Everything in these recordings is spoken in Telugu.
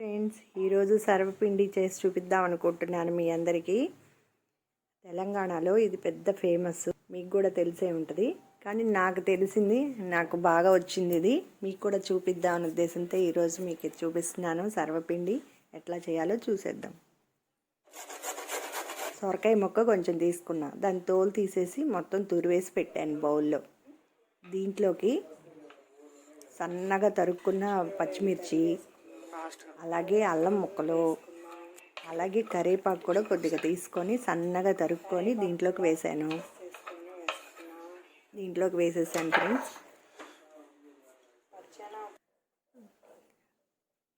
ఫ్రెండ్స్, ఈరోజు సర్వపిండి చేసి చూపిద్దాం అనుకుంటున్నాను మీ అందరికీ. తెలంగాణలో ఇది పెద్ద ఫేమస్, మీకు కూడా తెలిసే ఉంటుంది. కానీ నాకు తెలిసింది, నాకు బాగా వచ్చింది ఇది. మీకు కూడా చూపిద్దాం అనే ఉద్దేశంతో ఈరోజు మీకు చూపిస్తున్నాను. సర్వపిండి ఎట్లా చేయాలో చూసేద్దాం. సొరకాయ ముక్క కొంచెం తీసుకున్నా, దాని తోలు తీసేసి మొత్తం తురివేసి పెట్టాను బౌల్లో. దీంట్లోకి సన్నగా తరుక్కున్న పచ్చిమిర్చి, అలాగే అల్లం ముక్కలు, అలాగే కరివేపాకు కూడా కొద్దిగా తీసుకొని సన్నగా తరుక్కొని దీంట్లోకి వేసాను. వేసేసాను ఫ్రెండ్స్.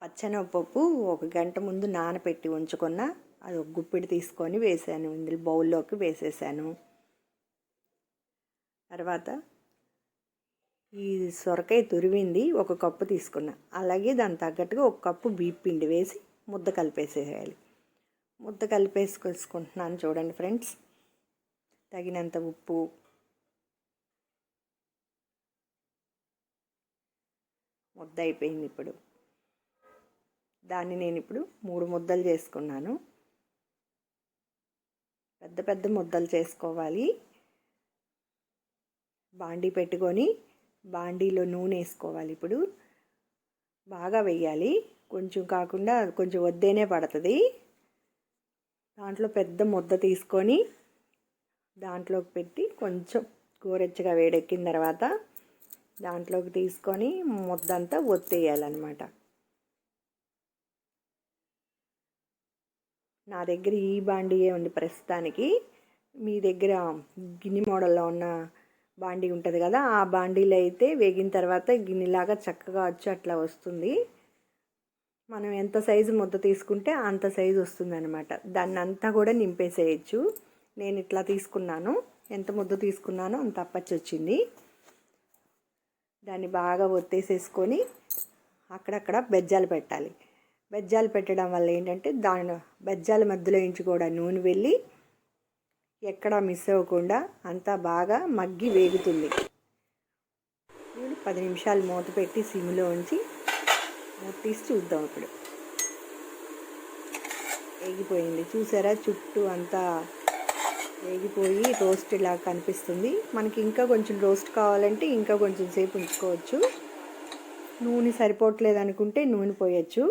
పచ్చెనగపప్పు 1 గంట ముందు నానబెట్టి ఉంచుకున్న, అది ఒక గుప్పిడి తీసుకొని వేసాను. ఇందులో బౌల్లోకి వేసేసాను. తర్వాత ఈ సొరకాయ తురివింది 1 కప్పు తీసుకున్నా, అలాగే దాని తగ్గట్టుగా 1 కప్పు బియ్యం పిండి వేసి ముద్ద కలిపేసేయాలి. ముద్ద కలిపేసుకుంటున్నాను చూడండి ఫ్రెండ్స్. తగినంత ఉప్పు, ముద్ద అయిపోయింది. ఇప్పుడు దాన్ని నేను ఇప్పుడు 3 ముద్దలు చేసుకున్నాను. పెద్ద పెద్ద ముద్దలు చేసుకోవాలి. బాండీ పెట్టుకొని బాండీలో నూనె వేసుకోవాలి. ఇప్పుడు బాగా వేయాలి, కొంచెం కాకుండా కొంచెం వద్దేనే పడుతుంది. దాంట్లో పెద్ద ముద్ద తీసుకొని దాంట్లోకి పెట్టి కొంచెం గోరెచ్చగా వేడెక్కిన తర్వాత దాంట్లోకి తీసుకొని ముద్దంతా ఒత్తేయాలన్నమాట. నా దగ్గర ఈ బాండీయే ఉంది ప్రస్తుతానికి. మీ దగ్గర గిన్నె మోడల్లో ఉన్న బాండీ ఉంటుంది కదా, ఆ బాండీలో అయితే వేగిన తర్వాత గిన్నెలాగా చక్కగా వచ్చి అట్లా వస్తుంది. మనం ఎంత సైజు ముద్ద తీసుకుంటే అంత సైజు వస్తుంది అనమాట. దాన్ని అంతా కూడా నింపేసేయచ్చు. నేను ఇట్లా తీసుకున్నాను, ఎంత ముద్ద తీసుకున్నానో అంత అప్పచ్చి వచ్చింది. దాన్ని బాగా ఒత్తేసేసుకొని అక్కడక్కడ బెజ్జాలు పెట్టాలి. బెజ్జాలు పెట్టడం వల్ల ఏంటంటే దాని బెజ్జాల మధ్యలో నుంచి కూడా నూనె వెళ్ళి ఎక్కడా మిస్ అవ్వకుండా అంతా బాగా మగ్గి వేగుతుంది. 10 నిమిషాలు మూత పెట్టి సిమ్లో ఉంచి మూత తీసి చూద్దాం. ఇప్పుడు వేగిపోయింది చూసారా, చుట్టూ అంతా వేగిపోయి రోస్ట్ ఇలా కనిపిస్తుంది. మనకి ఇంకా కొంచెం రోస్ట్ కావాలంటే ఇంకా కొంచెం సేపు ఉంచుకోవచ్చు. నూనె సరిపోవట్లేదు అనుకుంటే నూనె పోయచ్చు.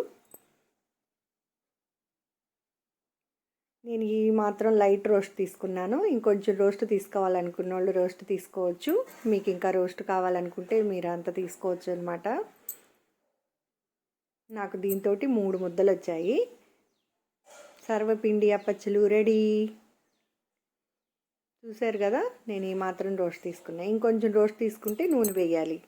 నేను ఈ మాత్రం లైట్ రోస్ట్ తీసుకున్నాను. ఇంకొంచెం రోస్ట్ తీసుకోవాలనుకున్న వాళ్ళు రోస్ట్ తీసుకోవచ్చు. మీకు ఇంకా రోస్ట్ కావాలనుకుంటే మీరు అంత తీసుకోవచ్చు అనమాట. నాకు దీంతో 3 ముద్దలు వచ్చాయి. సర్వపిండి అప్పచ్చులు రెడీ. చూసారు కదా, నేను ఈ మాత్రం రోస్ట్ తీసుకున్నా. ఇంకొంచెం రోస్ట్ తీసుకుంటే నూనె వేయాలి.